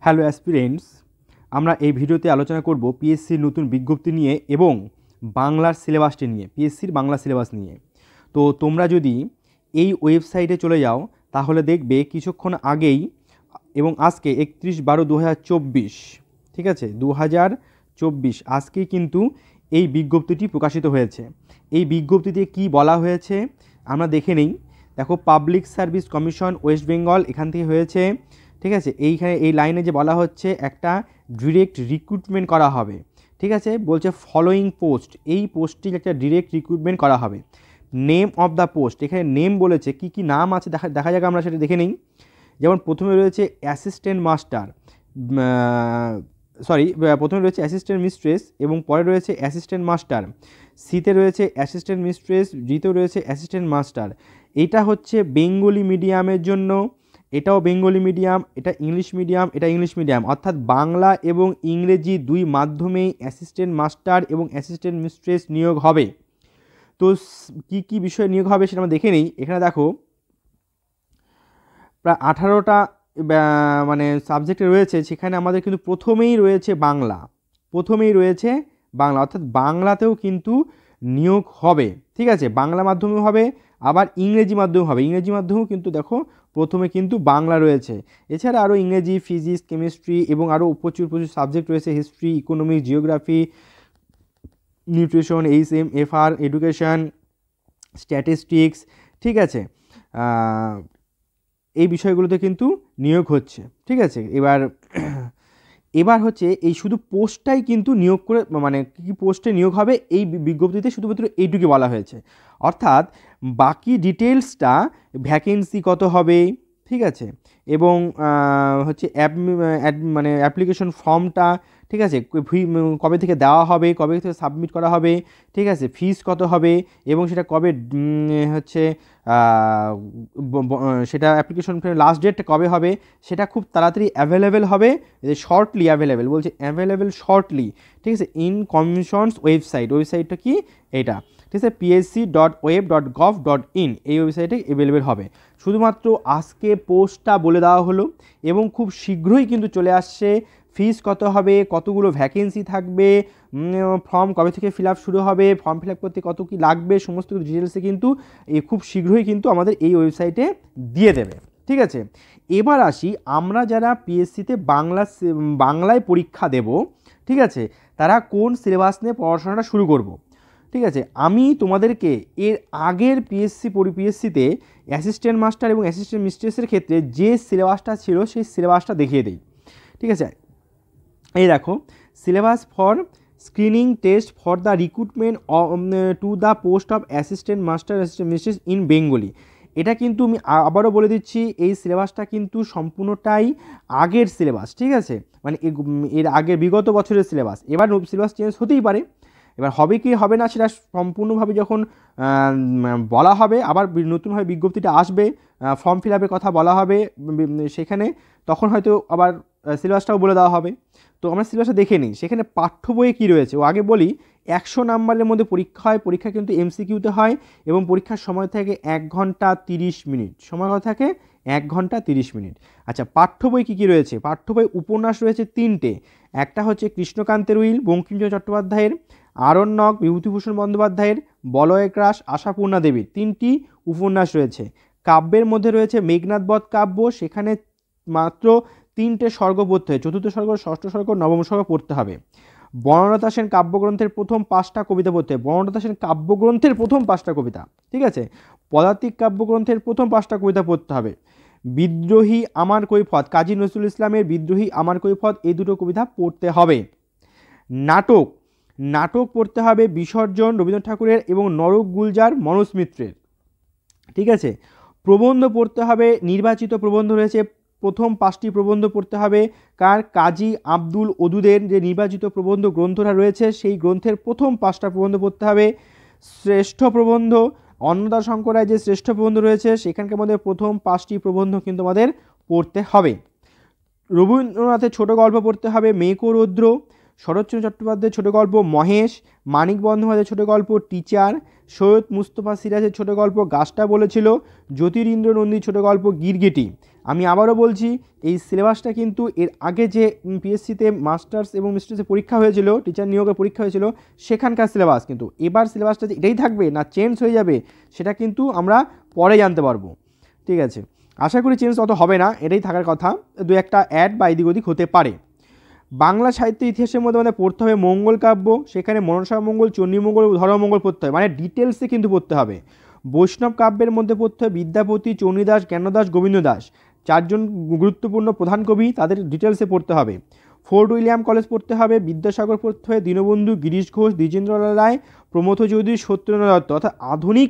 Hello aspirants, আমরা এই ভিডিওতে আলোচনা করব পিএসসির নতুন বিজ্ঞপ্তি নিয়ে এবং বাংলার সিলেবাসটি নিয়ে, পিএসসির বাংলা সিলেবাস নিয়ে। তো তোমরা যদি এই ওয়েবসাইটে চলে যাও তাহলে দেখবে কিছুক্ষণ আগেই এবং আজকে 31/12/2024, ঠিক আছে, 2024 আজকেই কিন্তু এই বিজ্ঞপ্তিটি প্রকাশিত হয়েছে। এই বিজ্ঞপ্তিতে কি বলা হয়েছে আমরা দেখে নিই। দেখো, public service commission West Bengal এখান থেকে হয়েছে, ঠিক আছে। এইখানে এই লাইনে যে বলা হচ্ছে একটা ডিরেক্ট রিক্রুটমেন্ট করা হবে, ঠিক আছে। বলছে ফলোয়িং পোস্ট, এই পোস্টটি একটা ডিরেক্ট রিক্রুটমেন্ট করা হবে। নেম অফ দ্য পোস্ট, এখানে নেম বলেছে, কি কি নাম আছে দেখা যাক, আমরা সেটা দেখে নিই। যেমন প্রথমে রয়েছে অ্যাসিস্ট্যান্ট মাস্টার, প্রথমে রয়েছে অ্যাসিস্ট্যান্ট মিস্ট্রেস এবং পরে রয়েছে অ্যাসিস্ট্যান্ট মাস্টার। সিতে রয়েছে অ্যাসিস্ট্যান্ট মিস্ট্রেস, ডিতেও রয়েছে অ্যাসিস্ট্যান্ট মাস্টার। এটা হচ্ছে বেঙ্গলি মিডিয়ামের জন্য, এটাও বেঙ্গলি মিডিয়াম, এটা ইংলিশ মিডিয়াম, এটা ইংলিশ মিডিয়াম, অর্থাৎ বাংলা এবং ইংরেজি দুই মাধ্যমেই অ্যাসিস্ট্যান্ট মাস্টার এবং অ্যাসিস্ট্যান্ট মিস্ট্রেস নিয়োগ হবে। তো কি কি বিষয়ে নিয়োগ হবে সেটা আমরা দেখে নিই। এখানে দেখো প্রায় 18টা মানে সাবজেক্টে রয়েছে, সেখানে আমাদের কিন্তু প্রথমেই রয়েছে বাংলা, অর্থাৎ বাংলাতেও কিন্তু নিয়োগ হবে, ঠিক আছে। বাংলা মাধ্যমে হবে, আবার ইংরেজি মাধ্যমে হবে, ইংরেজি মাধ্যমেও কিন্তু দেখো প্রথমে কিন্তু বাংলা রয়েছে। এছাড়া আরও ইংরেজি, ফিজিক্স, কেমিস্ট্রি এবং আরও প্রচুর সাবজেক্ট রয়েছে, history, economics, geography, nutrition, HM, FR, education, statistics, ঠিক আছে। এই বিষয়গুলোতে কিন্তু নিয়োগ হচ্ছে, ঠিক আছে। এবার হচ্ছে এই শুধু পোস্টটাই কিন্তু নিয়োগ করে, মানে কী পোস্টে নিয়োগ হবে এই বিজ্ঞপ্তিতে শুধুমাত্র এইটুকু বলা হয়েছে, অর্থাৎ বাকি ডিটেলসটা ভ্যাকেন্সি কত হবে, ঠিক আছে, এবং হচ্ছে মানে অ্যাপ্লিকেশন ফর্মটা, ঠিক আছে, কবে থেকে দেওয়া হবে, কবে থেকে সাবমিট করা হবে, ঠিক আছে, ফিস কত হবে এবং সেটা কবে হচ্ছে সেটা অ্যাপ্লিকেশন লাস্ট ডেটটা কবে হবে, সেটা খুব তাড়াতাড়ি অ্যাভেলেবেল হবে, শর্টলি অ্যাভেলেবেল, বলছে অ্যাভেলেবেল শর্টলি, ঠিক আছে, ইন কমিশনস ওয়েবসাইটটা কি এটা, ঠিক আছে, psc.web.gov.in এই ওয়েবসাইটে অ্যাভেলেবেল হবে। শুধুমাত্র আজকে পোস্টটা বলে দেওয়া হলো এবং খুব শীঘ্রই কিন্তু চলে আসছে। ফিস কত হবে, কতগুলো ভ্যাকেন্সি থাকবে, ফর্ম কবে থেকে ফিল আপ শুরু হবে, ফর্ম ফিল আপ করতে কত কী লাগবে, সমস্ত কিছু ডিটেলসে কিন্তু খুব শীঘ্রই কিন্তু আমাদের এই ওয়েবসাইটে দিয়ে দেবে, ঠিক আছে। এবার আসি, আমরা যারা পিএসসিতে বাংলায় পরীক্ষা দেব, ঠিক আছে, তারা কোন সিলেবাস নিয়ে পড়াশোনাটা শুরু করব, ঠিক আছে। আমি তোমাদেরকে এর আগের পিএসসিতে অ্যাসিস্ট্যান্ট মাস্টার এবং অ্যাসিস্ট্যান্ট মিস্ট্রেসের ক্ষেত্রে যে সিলেবাসটা ছিল সেই সিলেবাসটা দেখিয়ে দিই, ঠিক আছে। এই দেখো, syllabus for screening test for the recruitment to the post of assistant master, assistant mistress in Bengali. এটা কিন্তু আমি আবারও বলে দিচ্ছি, এই সিলেবাসটা কিন্তু সম্পূর্ণটাই আগের সিলেবাস, ঠিক আছে, মানে এর আগের বিগত বছরের সিলেবাস। এবার সিলেবাস চেঞ্জ হতেই পারে, এবার হবে কি হবে না সেটা সম্পূর্ণভাবে যখন বলা হবে, আবার নতুনভাবে বিজ্ঞপ্তিটা আসবে, ফর্ম ফিল আপের কথা বলা হবে সেখানে, তখন হয়তো আবার সিলেবাসটাও বলে দেওয়া হবে। তো আমরা সিলেবাসটা দেখে নিই, সেখানে পাঠ্য বইয়ে কী রয়েছে। ও আগে বলি, 100 নাম্বারের মধ্যে পরীক্ষা হয়, পরীক্ষা কিন্তু MCQতে হয় এবং পরীক্ষার সময় থাকে 1 ঘন্টা 30 মিনিট, সময় থাকে 1 ঘন্টা 30 মিনিট। আচ্ছা, পাঠ্য বই কী কী রয়েছে? পাঠ্য বই উপন্যাস রয়েছে 3টে, একটা হচ্ছে কৃষ্ণকান্তের উইল বঙ্কিমচন্দ্র চট্টোপাধ্যায়ের, আরণ্যক বিভূতিভূষণ বন্দ্যোপাধ্যায়ের, বলয়ের ক্রাস আশাপূর্ণা দেবীর 3টি উপন্যাস রয়েছে। কাব্যের মধ্যে রয়েছে মেঘনাদ বধ কাব্য, সেখানে মাত্র 3টে স্বর্গ পড়তে হয়, 4র্থ স্বর্গ, 6ষ্ঠ স্বর্গ, 9ম স্বর্গ পড়তে হবে। বনলতা সেন কাব্যগ্রন্থের প্রথম 5টা কবিতা পড়তে হয়, বনলতা সেন কাব্যগ্রন্থের প্রথম 5টা কবিতা, ঠিক আছে। পদাতিক কাব্যগ্রন্থের প্রথম 5টা কবিতা পড়তে হবে। বিদ্রোহী আমার কৈফত, কাজী নজরুল ইসলামের বিদ্রোহী আমার কৈফত, এই দুটো কবিতা পড়তে হবে। নাটক পড়তে হবে বিসর্জন রবীন্দ্রনাথ ঠাকুরের এবং নরক গুলজার মনোজ মিত্রের, ঠিক আছে। প্রবন্ধ পড়তে হবে, নির্বাচিত প্রবন্ধ রয়েছে, প্রথম 5টি প্রবন্ধ পড়তে হবে কাজী আব্দুল ওদুদের যে নির্বাচিত প্রবন্ধ গ্রন্থটা রয়েছে সেই গ্রন্থের প্রথম 5টা প্রবন্ধ পড়তে হবে। শ্রেষ্ঠ প্রবন্ধ, অন্নদা শঙ্কর রায় যে শ্রেষ্ঠ প্রবন্ধ রয়েছে সেখানকার মধ্যে প্রথম 5টি প্রবন্ধ কিন্তু আমাদের পড়তে হবে। রবীন্দ্রনাথের ছোট গল্প পড়তে হবে, মেঘ ও রৌদ্র, শরৎচন্দ্র চট্টোপাধ্যায়ের ছোটো গল্প মহেশ, মানিক বন্দ্যোপাধ্যায়ের ছোটো গল্প টিচার, সৈয়দ মুস্তফা সিরাজের ছোটো গল্প গাছটা বলেছিল, জ্যোতিরিন্দ্র নন্দীর ছোটো গল্প গিরগিটি। আমি আবারও বলছি, এই সিলেবাসটা কিন্তু এর আগে যে পিএসসিতে মাস্টার্স এবং মিস্টার্সে পরীক্ষা হয়েছিল, টিচার নিয়োগের পরীক্ষা হয়েছিল, সেখানকার সিলেবাস কিন্তু। এবার সিলেবাসটা যে এটাই থাকবে না চেঞ্জ হয়ে যাবে সেটা কিন্তু আমরা পরে জানতে পারবো। ঠিক আছে, আশা করি চেঞ্জ অত হবে না, এটাই থাকার কথা, দু একটা অ্যাড বা এদিক ওদিক হতে পারে। বাংলা সাহিত্য ইতিহাসের মধ্যে আমাদের পড়তে হবে মঙ্গল কাব্য, সেখানে মনসা মঙ্গল, চণ্ডীমঙ্গল, ধর্মমঙ্গল পড়তে হবে, মানে ডিটেলসে কিন্তু পড়তে হবে। বৈষ্ণব কাব্যের মধ্যে পড়তে হবে বিদ্যাপতি, চণ্ডীদাস, জ্ঞানদাস, গোবিন্দ দাস, চারজন গুরুত্বপূর্ণ প্রধান কবি, তাদের ডিটেলসে পড়তে হবে। ফোর্ট উইলিয়াম কলেজ পড়তে হবে, বিদ্যাসাগর পড়তে হবে, দীনবন্ধু, গিরিশ ঘোষ, দ্বিজেন্দ্রলাল রায়, প্রমথ চৌধুরী, সত্যেন্দ্রনাথ দত্ত। অর্থাৎ আধুনিক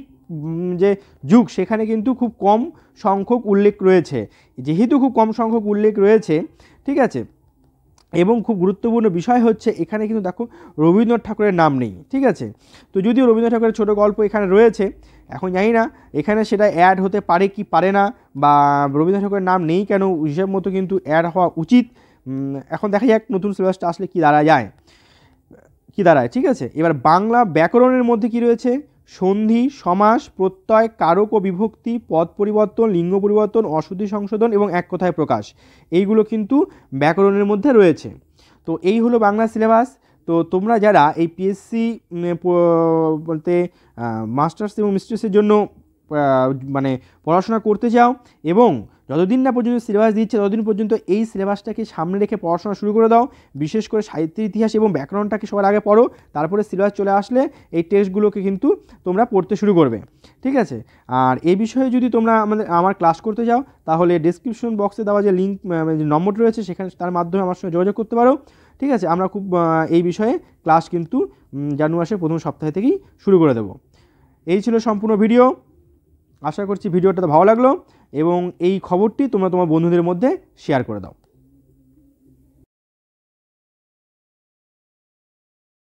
যে যুগ সেখানে কিন্তু খুব কম সংখ্যক উল্লেখ রয়েছে, যেহেতু খুব কম সংখ্যক উল্লেখ রয়েছে, ঠিক আছে, এবং খুব গুরুত্বপূর্ণ বিষয় হচ্ছে এখানে কিন্তু দেখো রবীন্দ্রনাথ ঠাকুরের নাম নেই। ঠিক আছে, তো যদিও রবীন্দ্রনাথ ঠাকুরের ছোটো গল্প এখানে রয়েছে, এখন জানি না এখানে সেটা অ্যাড হতে পারে কি পারে না, বা রবীন্দ্রনাথ ঠাকুরের নাম নেই কেন, হিসাব মতো কিন্তু অ্যাড হওয়া উচিত। এখন দেখা যাক নতুন সিলেবাসটা আসলে কী দাঁড়ায়। ঠিক আছে, এবার বাংলা ব্যাকরণের মধ্যে কি রয়েছে, সন্ধি, সমাস, প্রত্যয়, কারক ও বিভক্তি, পদ পরিবর্তন, লিঙ্গ পরিবর্তন, অশুদ্ধি সংশোধন এবং এক কথায় প্রকাশ, এইগুলো কিন্তু ব্যাকরণের মধ্যে রয়েছে। তো এই হলো বাংলা সিলেবাস। তো তোমরা যারা এই পিএসসি বলতে মাস্টার্স এবং মিস্টার্সের জন্য মানে পড়াশোনা করতে চাও, এবং যতদিন না পর্যন্ত সিলেবাস দিচ্ছে ততদিন পর্যন্ত এই সিলেবাসটাকে সামনে রেখে পড়াশোনা শুরু করে দাও। বিশেষ করে সাহিত্যের ইতিহাস এবং ব্যাকরণটাকে সবার আগে পড়ো, তারপরে সিলেবাস চলে আসলে এই টেস্টগুলোকে কিন্তু তোমরা পড়তে শুরু করবে। ঠিক আছে, আর এই বিষয়ে যদি তোমরা আমার ক্লাস করতে যাও তাহলে ডেসক্রিপশন বক্সে দেওয়া যে লিঙ্ক নম্বরটি রয়েছে সেখানে, তার মাধ্যমে আমার সঙ্গে যোগাযোগ করতে পারো। ঠিক আছে, আমরা খুব এই বিষয়ে ক্লাস কিন্তু জানুয়ারি মাসের প্রথম সপ্তাহে থেকেই শুরু করে দেবো। এই ছিল সম্পূর্ণ ভিডিও। আশা করছি ভিডিওটা ভালো লাগলো এবং এই খবরটি তোমরা তোমার বন্ধুদের মধ্যে শেয়ার করে দাও।